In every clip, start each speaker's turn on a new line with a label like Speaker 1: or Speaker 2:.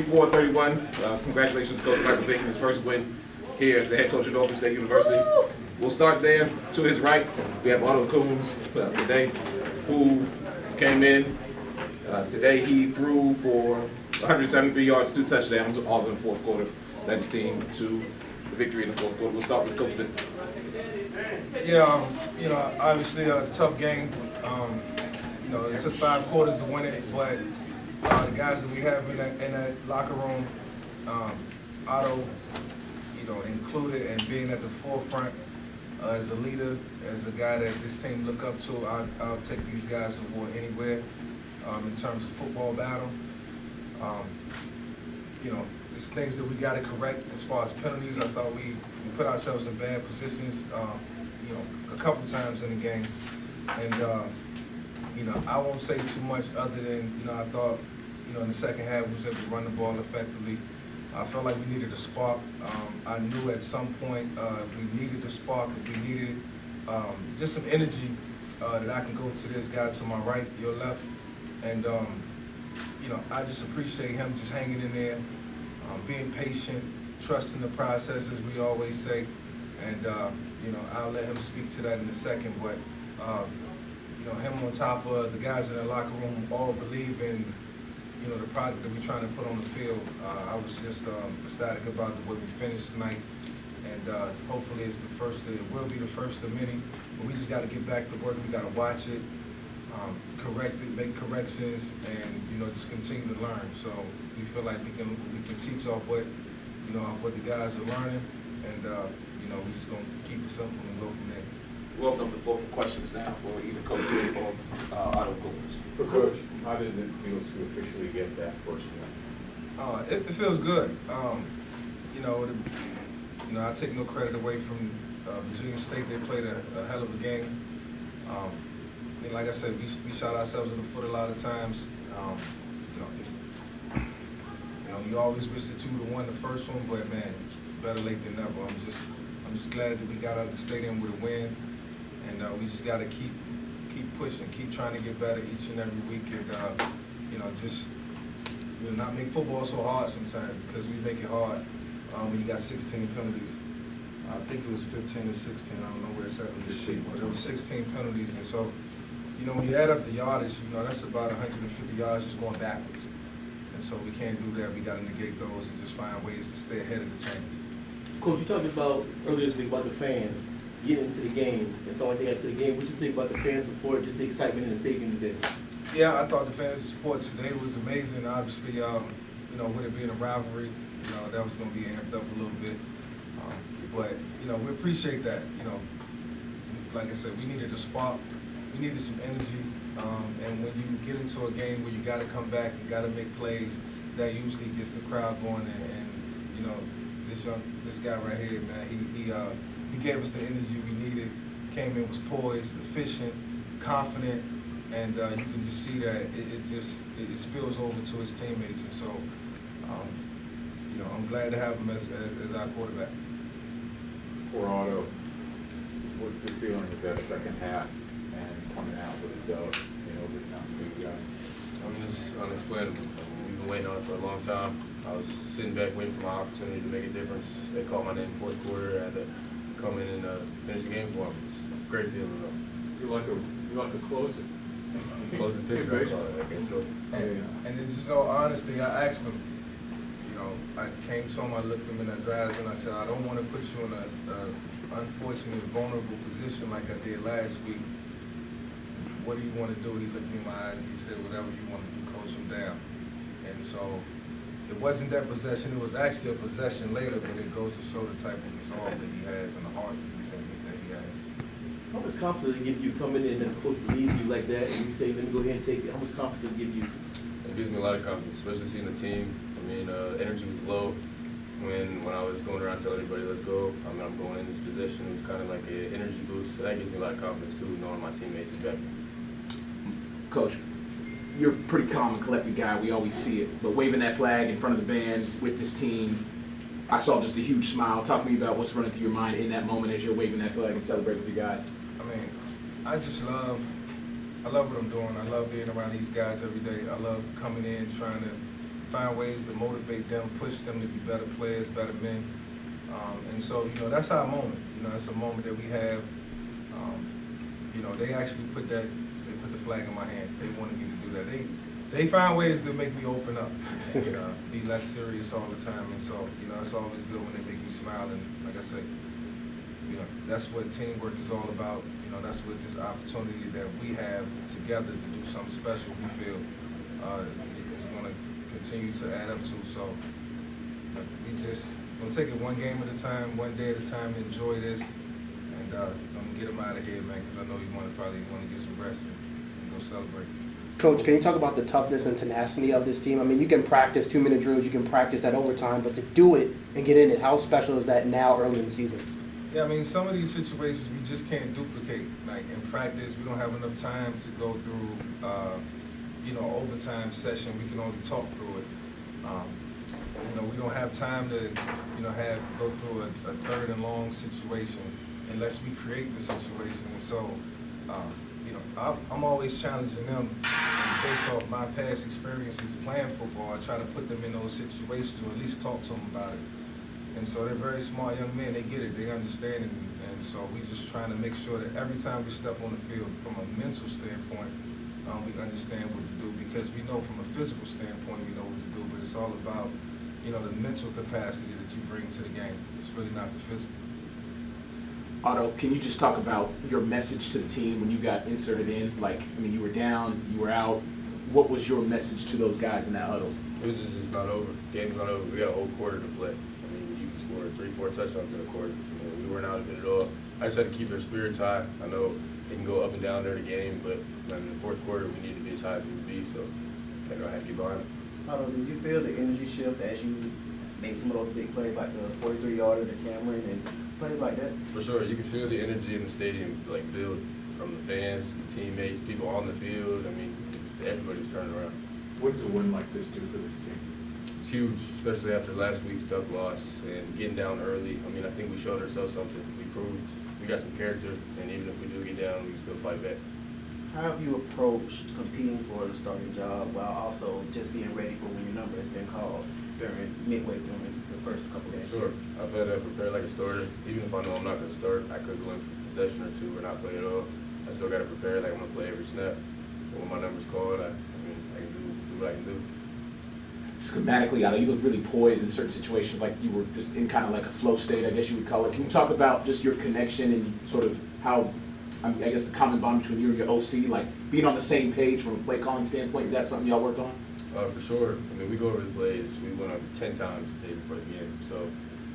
Speaker 1: 44-31. Congratulations to Coach Michael Vick, his first win here as the head coach at Oregon State University. We'll start there. To his right, we have Otto Coons today, who came in. Today he threw for 173 yards, 2 touchdowns, all in the fourth quarter. Led his team to the victory in the fourth quarter. We'll start with Coach Vick.
Speaker 2: Yeah, obviously a tough game. It took 5 quarters to win it, but the guys that we have in that locker room, Otto, included, and being at the forefront as a leader, as a guy that this team look up to, I'll take these guys to war anywhere in terms of football battle. There's things that we got to correct as far as penalties. I thought we put ourselves in bad positions, a couple times in the game, and I won't say too much other than I thought in the second half we was able to run the ball effectively. I felt like we needed a spark. I knew at some point we needed a spark. We needed just some energy that I can go to this guy to my right, your left, and I just appreciate him just hanging in there, being patient, trusting the process, as we always say, and I'll let him speak to that in a second. But him on top of the guys in the locker room all believe in the product that we're trying to put on the field. I was just ecstatic about the way we finished tonight, and hopefully it will be the first of many. But we just got to get back to work. We got to watch it, correct it, make corrections, and just continue to learn. So we feel like we can teach off what the guys are learning, and we're just gonna keep it simple and go from there.
Speaker 1: We'll open up the floor for questions now for either Coach Vick or Otto Coons.
Speaker 3: For Coach, how does it feel to officially get that first win?
Speaker 2: It feels good. I take no credit away from Virginia State. They played a hell of a game. Like I said, we shot ourselves in the foot a lot of times. You always wish that you would have won the first one, but man, better late than never. I'm just glad that we got out of the stadium with a win, and we just got to keep pushing, keep trying to get better each and every week, and not make football so hard sometimes, because we make it hard when you got 16 penalties. I think it was 15 or 16. I don't know where it's at on the sheet, but there was 16 penalties, and so when you add up the yardage, that's about 150 yards just going backwards. And so we can't do that. We got to negate those and just find ways to stay ahead of the change.
Speaker 4: Coach, you talked about earlier this week about the fans getting into the game and so like they got to the game. What do you think about the fan support, just the excitement in the stadium today?
Speaker 2: Yeah, I thought the fan support today was amazing. Obviously, with it being a rivalry, that was going to be amped up a little bit. But we appreciate that. Like I said, we needed a spark. We needed some energy. And when you get into a game where you got to come back, you got to make plays, that usually gets the crowd going. And this guy right here, man, he gave us the energy we needed. Came in, was poised, efficient, confident, and you can just see that it spills over to his teammates. And so, I'm glad to have him as our quarterback.
Speaker 3: For Otto, what's the feeling of that second half and coming out with a dub in overtime for you guys?
Speaker 5: It's unexplainable. We've been waiting on it for a long time. I was sitting back waiting for my opportunity to make a difference. They called my name fourth quarter. I had to come in and finish the game for them. It's a great feeling though.
Speaker 3: You like to close it.
Speaker 5: Closing picture, I guess so.
Speaker 2: And in just all honesty, I asked him. I came to him, I looked him in his eyes, and I said, I don't want to put you in an unfortunate, vulnerable position like I did last week. What do you want to do? He looked me in my eyes, he said, whatever you want to do, coach him down. And so it wasn't that possession, it was actually a possession later, but it goes to show the type of resolve that he has and the heart that he has.
Speaker 4: How much confidence did it give you coming in and the coach believes you like that and you say, let me go ahead and take it? How much confidence did it give you?
Speaker 5: It gives me a lot of confidence, especially seeing the team. Energy was low when I was going around telling everybody, let's go. I'm going in this position. It was kind of like an energy boost. So that gives me a lot of confidence, too, knowing my teammates are back.
Speaker 6: Coach, you're a pretty calm and collected guy. We always see it. But waving that flag in front of the band with this team, I saw just a huge smile. Talk to me about what's running through your mind in that moment as you're waving that flag and celebrating with you guys.
Speaker 2: I love what I'm doing. I love being around these guys every day. I love coming in, trying to find ways to motivate them, push them to be better players, better men. And so, you know, that's our moment. You know, it's a moment that we have. You know, they actually put the flag in my hand. They wanted me to do that. They find ways to make me open up and be less serious all the time. And so, you know, it's always good when they make me smile. And like I say, you know, that's what teamwork is all about. You know, that's what this opportunity that we have together to do something special, we feel is going to continue to add up to. So we just gonna take it one game at a time, one day at a time, enjoy this, and I'm gonna get them out of here, man, because I know you probably want to get some rest and go celebrate.
Speaker 7: Coach, can you talk about the toughness and tenacity of this team? I mean, you can practice 2-minute drills, you can practice that overtime, but to do it and get in it, how special is that now early in the season?
Speaker 2: Yeah, I mean, some of these situations we just can't duplicate. Like in practice, we don't have enough time to go through, you know, overtime session. We can only talk through it. You know, we don't have time to, you know, go through a third and long situation unless we create the situation. And so, you know, I'm always challenging them based off my past experiences playing football. I try to put them in those situations or at least talk to them about it. And so they're very smart young men. They get it. They understand it. And so we just trying to make sure that every time we step on the field, from a mental standpoint, we understand what to do, because we know from a physical standpoint we know what to do. But it's all about, you know, the mental capacity that you bring to the game. It's really not the physical.
Speaker 6: Otto, can you just talk about your message to the team when you got inserted in? Like, I mean, you were down, you were out. What was your message to those guys in that huddle?
Speaker 5: It was just, it's not over. Game's not over. We got a whole quarter to play. I mean, you can score 3-4 touchdowns in a quarter. You know, we weren't out of it at all. I just had to keep their spirits high. I know it can go up and down during the game, but in the fourth quarter, we needed to be as high as we could be, so I had to get behind it.
Speaker 4: Otto, did you feel the energy shift as you made some of those big plays like the 43-yarder, the Cameron, and plays like that?
Speaker 5: For sure. You can feel the energy in the stadium, like, build from the fans, the teammates, people on the field. I mean, everybody's turning around.
Speaker 3: What does a win like this do for this team?
Speaker 5: It's huge, especially after last week's tough loss and getting down early. I mean, I think we showed ourselves something. We proved we got some character, and even if we do get down, we can still fight back.
Speaker 4: How have you approached competing for the starting job while also just being ready for when your number has been called midway during the first couple games?
Speaker 5: Sure. I've had to prepare like a starter. Even if I know I'm not going to start, I could go in for a possession or two or not play at all. I still got to prepare like I'm going to play every snap. But when my number's called, I can do what I can do.
Speaker 6: Schematically, Otto, you look really poised in certain situations, like you were just in kind of like a flow state, I guess you would call it. Can you talk about just your connection and sort of how, I guess the common bond between you and your OC, like being on the same page from a play calling standpoint, is that something y'all worked on?
Speaker 5: For sure. I mean, we go over the plays. We went over 10 times the day before the game. So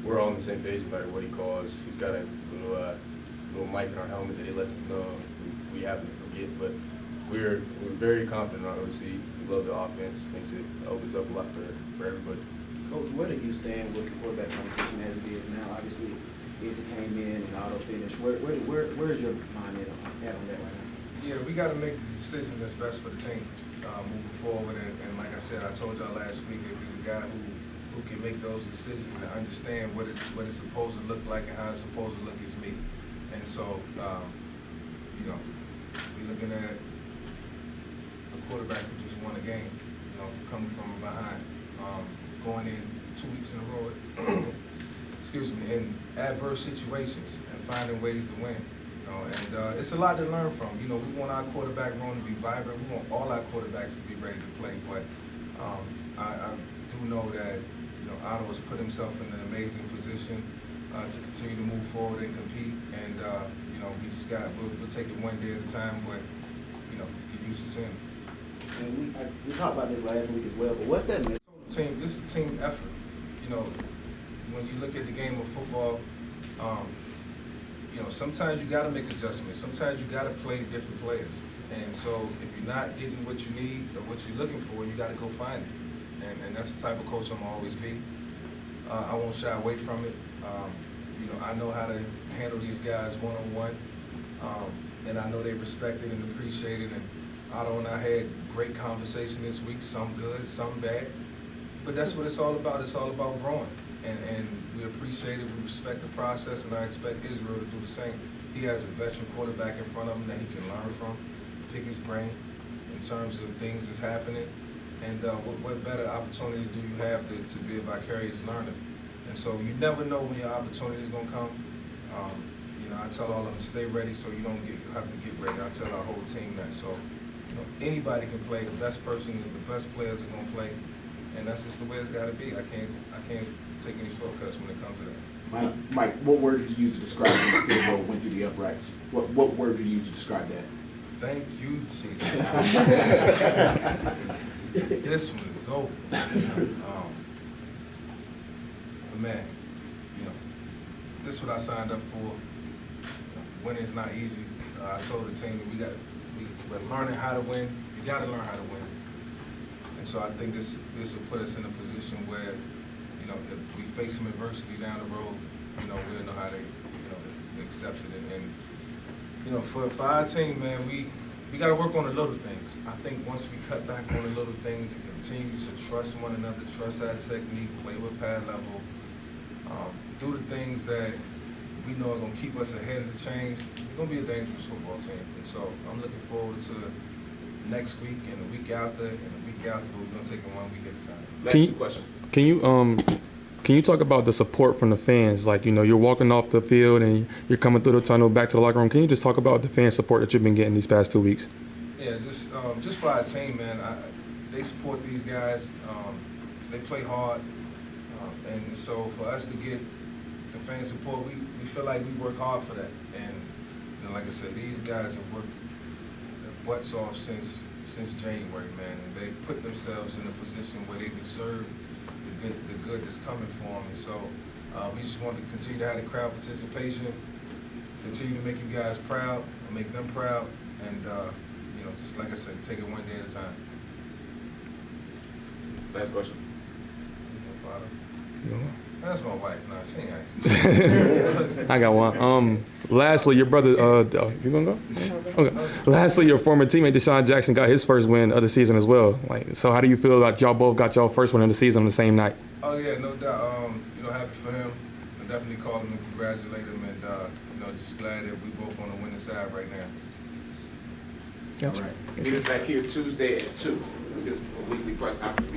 Speaker 5: we're all on the same page no matter what he calls. He's got a little mic in our helmet that he lets us know if we happen to forget. But we're very confident in our OC. We love the offense. Thinks it opens up a lot for everybody.
Speaker 4: Coach, where do you stand with the quarterback competition as it is now? Obviously, Izzy came in and Otto finished. Where's your mind at on that right now?
Speaker 2: Yeah, we got to make the decision that's best for the team moving forward. And like I said, I told y'all last week, if he's a guy who can make those decisions and understand what it's supposed to look like and how it's supposed to look, is me. And so, you know, we're looking at a quarterback who just won a game, you know, coming from behind, going in 2 weeks in a row, excuse me, in adverse situations and finding ways to win. And it's a lot to learn from. You know, we want our quarterback room to be vibrant. We want all our quarterbacks to be ready to play. But I do know that, you know, Otto has put himself in an amazing position to continue to move forward and compete. And, you know, we just we'll take it one day at a time, but, you know, get used to seeing it.
Speaker 4: And we talked about this last week as well, but what's that mean?
Speaker 2: Team, this is a team effort. You know, when you look at the game of football, you know, sometimes you got to make adjustments. Sometimes you got to play different players. And so if you're not getting what you need or what you're looking for, you got to go find it. And that's the type of coach I'm gonna always be. I won't shy away from it. You know, I know how to handle these guys one-on-one. And I know they respect it and appreciate it. And Otto and I had great conversation this week, some good, some bad. But that's what it's all about. It's all about growing. And we appreciate it, we respect the process, and I expect Israel to do the same. He has a veteran quarterback in front of him that he can learn from, pick his brain in terms of things that's happening. And what better opportunity do you have to be a vicarious learner? And so you never know when your opportunity is going to come. You know, I tell all of them, stay ready so you have to get ready. I tell our whole team that. So, you know, anybody can play. The best person, the best players are going to play. And that's just the way it's got to be. I can't take any shortcuts when it comes to that.
Speaker 6: Mike, what word would you use to describe when the field goal went through the uprights? What word would you use to describe that?
Speaker 2: Thank you, Jesus. This one is over. But man, you know, this is what I signed up for. You know, winning's not easy. I told the team that we're learning how to win. You got to learn how to win. And so I think this will put us in a position where, you know, if we face some adversity down the road, you know, we'll know how to, you know, accept it. And you know, for our team, man, we got to work on the little things. I think once we cut back on the little things and continue to trust one another, trust our technique, play with pad level, do the things that we know are going to keep us ahead of the chains, we're going to be a dangerous football team. And so I'm looking forward to next week and the week after and the week after, but we're going to take it 1 week at a time.
Speaker 1: Last two questions.
Speaker 8: Can you talk about the support from the fans? Like, you know, you're walking off the field and you're coming through the tunnel back to the locker room. Can you just talk about the fan support that you've been getting these past 2 weeks?
Speaker 2: Yeah, just for our team, man. They support these guys. They play hard, and so for us to get the fan support, we feel like we work hard for that. And you know, like I said, these guys have worked their butts off since January, man, and they put themselves in a position where they deserve the good that's coming for them. And so we just want to continue to have the crowd participation, continue to make you guys proud, make them proud, and you know, just like I said, take it 1 day at a time.
Speaker 1: Last question.
Speaker 8: No.
Speaker 2: That's my wife. No, she ain't actually.
Speaker 8: I got one. Lastly, your brother, you gonna go? Okay. Lastly, your former teammate Deshaun Jackson got his first win of the season as well. Like, so how do you feel about y'all both got y'all first win of the season on the same night?
Speaker 2: Oh yeah, no doubt. You know, happy for him. I definitely called him and congratulate him, and you know, just glad that we both on the winning side right now.
Speaker 8: Gotcha.
Speaker 1: All right. Meet us back here Tuesday at 2. This weekly press conference.